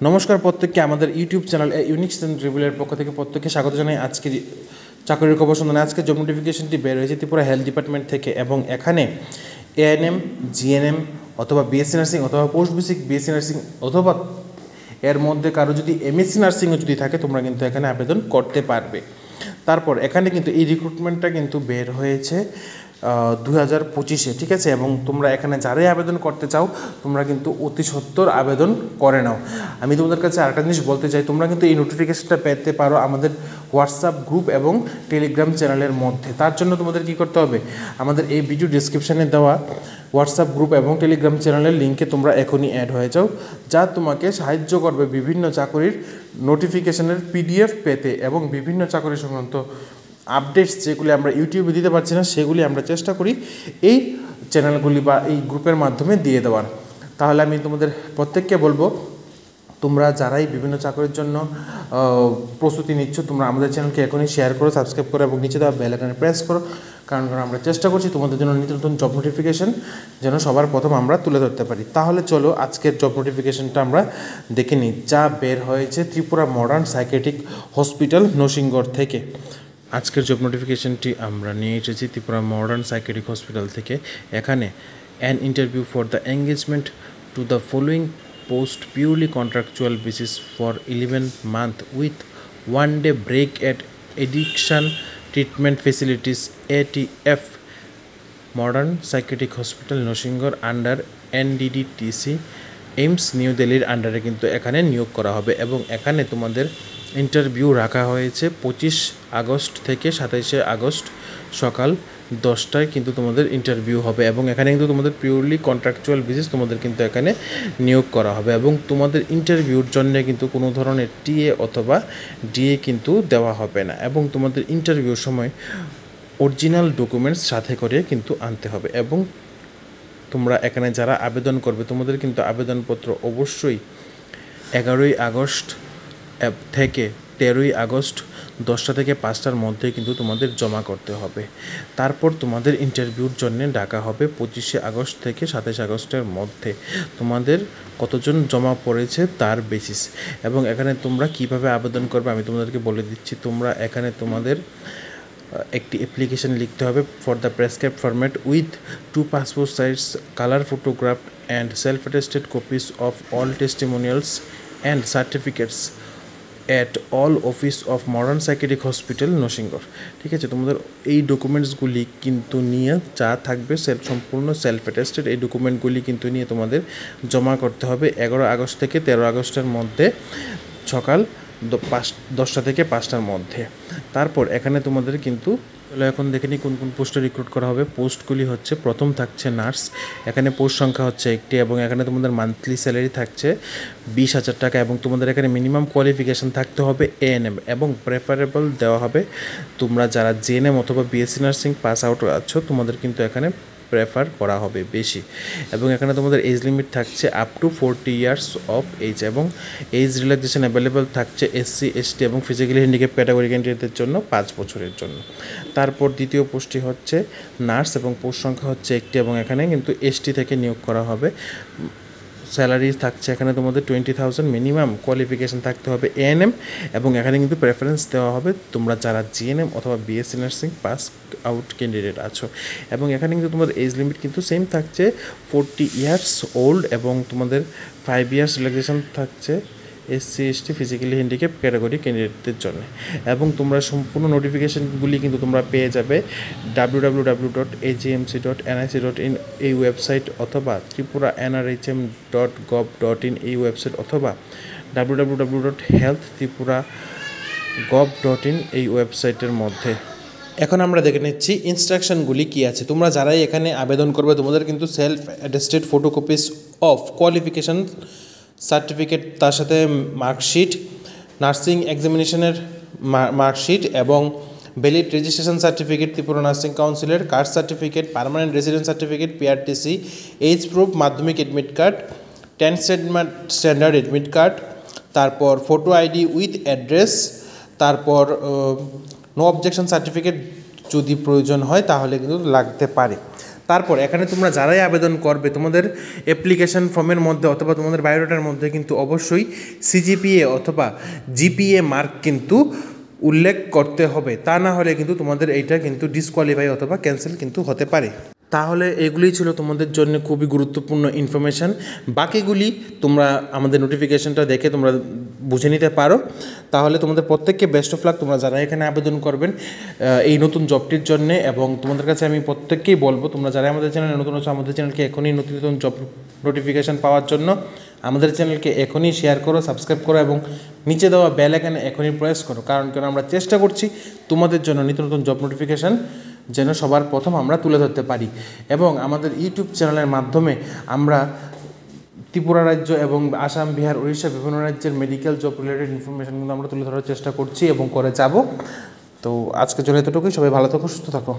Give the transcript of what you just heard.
নমস্কার প্রত্যেককে আমাদের ইউটিউব চ্যানেল ইউনিক রিভিউয়ের পক্ষ থেকে প্রত্যেককে স্বাগত জানাই। আজকে চাকরির খবর সন্ধানে আজকে জব নোটিফিকেশনটি বের হয়েছে ত্রিপুরা হেলথ ডিপার্টমেন্ট থেকে, এবং এখানে এএনএম, জিএনএম অথবা বিএসসি নার্সিং অথবা পোস্ট বেসিক বিএসসি নার্সিং অথবা এর মধ্যে কারো যদি এমএসসি নার্সিংও যদি থাকে তোমরা কিন্তু এখানে আবেদন করতে পারবে। তারপর এখানে কিন্তু এই রিক্রুটমেন্টটা কিন্তু বের হয়েছে 2025-এ, ঠিক আছে। এবং তোমরা এখানে যারাই আবেদন করতে চাও তোমরা কিন্তু অতি সত্বর আবেদন করে নাও। আমি তোমাদের কাছে আরেকটা জিনিস বলতে চাই, তোমরা কিন্তু এই নোটিফিকেশনটা পেতে পারো আমাদের হোয়াটসঅ্যাপ গ্রুপ এবং টেলিগ্রাম চ্যানেলের মধ্যে। তার জন্য তোমাদের কী করতে হবে, আমাদের এই ভিডিও ডিসক্রিপশানে দেওয়া হোয়াটসঅ্যাপ গ্রুপ এবং টেলিগ্রাম চ্যানেলের লিঙ্কে তোমরা এখনই অ্যাড হয়ে যাও, যা তোমাকে সাহায্য করবে বিভিন্ন চাকরির নোটিফিকেশনের পিডিএফ পেতে এবং বিভিন্ন চাকরি সংক্রান্ত আপডেটস যেগুলি আমরা ইউটিউবে দিতে পারছি না সেগুলি আমরা চেষ্টা করি এই চ্যানেলগুলি বা এই গ্রুপের মাধ্যমে দিয়ে দেওয়ার। তাহলে আমি তোমাদের প্রত্যেককে বলবো, তোমরা যারাই বিভিন্ন চাকরির জন্য প্রস্তুতি নিচ্ছ তোমরা আমাদের চ্যানেলকে এখনই শেয়ার করো, সাবস্ক্রাইব করো এবং নিচে দেওয়া বেল আইকনে প্রেস করো, কারণ আমরা চেষ্টা করছি তোমাদের জন্য নিত্য নতুন জব নোটিফিকেশন যেন সবার প্রথম আমরা তুলে ধরতে পারি। তাহলে চলো আজকের জব নোটিফিকেশনটা আমরা দেখে নিই, যা বের হয়েছে Tripura modern psychiatric hospital Narsingarh থেকে। আজকের জব নোটিফিকেশনটি আমরা নিয়ে এসেছি ত্রিপুরা মডার্ন সাইকিয়াট্রিক হসপিটাল থেকে। এখানে an interview for the engagement to the following post purely contractual basis for 11 month with 1 day break at addiction treatment facilities ATF Modern Psychiatric Hospital Narsinghgarh under NDDTC AIIMS new দিল্লির আন্ডারে কিন্তু এখানে নিয়োগ করা হবে। এবং এখানে তোমাদের ইন্টারভিউ রাখা হয়েছে 25 আগস্ট থেকে 27 আগস্ট সকাল 10টায় কিন্তু তোমাদের ইন্টারভিউ হবে। এবং এখানে কিন্তু তোমাদের পিওরলি কন্ট্রাকচুয়াল বেসিস তোমাদের কিন্তু এখানে নিয়োগ করা হবে। এবং তোমাদের ইন্টারভিউর জন্য কিন্তু কোনো ধরনের টিএ অথবা ডিএ কিন্তু দেওয়া হবে না। এবং তোমাদের ইন্টারভিউর সময় অরিজিনাল ডকুমেন্টস সাথে করে কিন্তু আনতে হবে। এবং তোমরা এখানে যারা আবেদন করবে তোমাদের কিন্তু আবেদনপত্র অবশ্যই 11ই আগস্ট থেকে 13ই আগস্ট 10টা থেকে 5টার মধ্যে কিন্তু তোমাদের জমা করতে হবে। তারপর তোমাদের ইন্টারভিউর জন্য ডাকা হবে 25শে আগস্ট থেকে 27 আগস্টের মধ্যে। তোমাদের কতজন জমা পড়েছে তার বেসিস। এবং এখানে তোমরা কিভাবে আবেদন করবে আমি তোমাদেরকে বলে দিচ্ছি। তোমরা এখানে তোমাদের একটি অ্যাপ্লিকেশন লিখতে হবে for the prescribed format with 2 passport size colour photograph and self attested copies of all testimonials and certificates at all office of modern psychiatric hospital Narsingarh, ঠিক আছে। তোমাদের এই ডকুমেন্টসগুলি কিন্তু নিয়ে যা থাকবে সম্পূর্ণ সেলফ অ্যাটেস্টেড এই ডকুমেন্টগুলি কিন্তু নিয়ে তোমাদের জমা করতে হবে 11 আগস্ট থেকে 13 আগস্টের মধ্যে সকাল 10টা থেকে 5টার মধ্যে। তারপর এখানে তোমাদের কিন্তু এখন দেখে নিই কোন কোন পোস্টে রিক্রুট করা হবে। পোস্টগুলি হচ্ছে, প্রথম থাকছে নার্স, এখানে পোস্ট সংখ্যা হচ্ছে 1টি এবং এখানে তোমাদের মান্থলি স্যালারি থাকছে 20,000 টাকা। এবং তোমাদের এখানে মিনিমাম কোয়ালিফিকেশান থাকতে হবে এএনএম এবং প্রেফারেবল দেওয়া হবে তোমরা যারা জেএনএম অথবা বিএসসি নার্সিং পাস আউট আছো তোমাদের কিন্তু এখানে প্রেফার করা হবে বেশি। এবং এখানে তোমাদের এজ লিমিট থাকছে up to 40 years of age এবং এজ রিল্যাক্সেশন অ্যাভেলেবেল থাকছে এসসি এসটি এবং ফিজিক্যালি হ্যান্ডিক্যাপ ক্যাটাগরি ক্যান্ডিডেটদের জন্য 5 বছরের জন্য। তারপর দ্বিতীয় পোস্টটি হচ্ছে নার্স এবং পোস্ট সংখ্যা হচ্ছে 1টি এবং এখানে কিন্তু এসটি থেকে নিয়োগ করা হবে। স্যালারি থাকছে এখানে তোমাদের 20,000, মিনিমাম কোয়ালিফিকেশান থাকতে হবে এএনএম এবং এখানে কিন্তু প্রেফারেন্স দেওয়া হবে তোমরা যারা জিএনএম অথবা BSc nursing pass out candidate আছো। এবং এখানে কিন্তু তোমাদের এজ লিমিট কিন্তু সেম থাকছে 40 ইয়ার্স ওল্ড এবং তোমাদের 5 ইয়ার্স রিল্যাক্সেশন থাকছে SC ST physically handicap category ক্যান্ডিডেটদের জন্য। এবং তোমরা সম্পূর্ণ নোটিফিকেশানগুলি কিন্তু তোমরা পেয়ে যাবে www.agmc.nic.in এই ওয়েবসাইট অথবা tripura.nrhm.gov.in এই ওয়েবসাইট অথবা www.health.tripura.gov.in এই ওয়েবসাইটের মধ্যে। এখন আমরা দেখে নিচ্ছি ইনস্ট্রাকশনগুলি কী আছে। তোমরা যারাই এখানে আবেদন করবে তোমাদের কিন্তু self attested photocopies of qualification certificate, তার সাথে মার্কশিট, নার্সিং এক্সামিনেশনের মার্কশিট এবং valid registration certificate, Tripura nursing কাউন্সিলের caste certificate, permanent residence certificate, PRTC, age proof, Madhyamik admit card, 10th standard admit card, তারপর ফটো আইডি উইথ অ্যাড্রেস, তারপর no objection certificate যদি প্রয়োজন হয় তাহলে কিন্তু লাগতে পারে। তারপর এখানে তোমরা যারাই আবেদন করবে তোমাদের অ্যাপ্লিকেশন ফর্মের মধ্যে অথবা তোমাদের বায়োডাটার মধ্যে কিন্তু অবশ্যই সিজিপিএ অথবা জিপিএ মার্ক কিন্তু উল্লেখ করতে হবে, তা না হলে কিন্তু তোমাদের এইটা কিন্তু ডিসকোয়ালিফাই অথবা ক্যান্সেল কিন্তু হতে পারে। তাহলে এগুলি ছিল তোমাদের জন্য খুবই গুরুত্বপূর্ণ ইনফরমেশান। বাকিগুলি তোমরা আমাদের নোটিফিকেশনটা দেখে তোমরা বুঝে নিতে পারো। তাহলে তোমাদের প্রত্যেককে বেস্ট অফ লাক, তোমরা যারা এখানে আবেদন করবেন এই নতুন জবটির জন্য। এবং তোমাদের কাছে আমি প্রত্যেককেই বলবো, তোমরা যারা আমাদের চ্যানেলে নতুন আছো, আমাদের চ্যানেলকে এখনই নতুন নতুন জব নোটিফিকেশান পাওয়ার জন্য আমাদের চ্যানেলকে এখনই শেয়ার করো, সাবস্ক্রাইব করো এবং নিচে দেওয়া বেল আইকনে এখনই প্রেস করো। কারণ আমরা চেষ্টা করছি তোমাদের জন্য নিত্য নতুন জব নোটিফিকেশান যেন সবার প্রথম আমরা তুলে ধরতে পারি। এবং আমাদের ইউটিউব চ্যানেলের মাধ্যমে আমরা ত্রিপুরা রাজ্য এবং আসাম, বিহার, উড়িষ্যা বিভিন্ন রাজ্যের মেডিকেল জব রিলেটেড ইনফরমেশান কিন্তু আমরা তুলে ধরার চেষ্টা করছি এবং করে যাব। তো আজকে চলে এতটুকুই। সবাই ভালো থাকো, সুস্থ থাকো।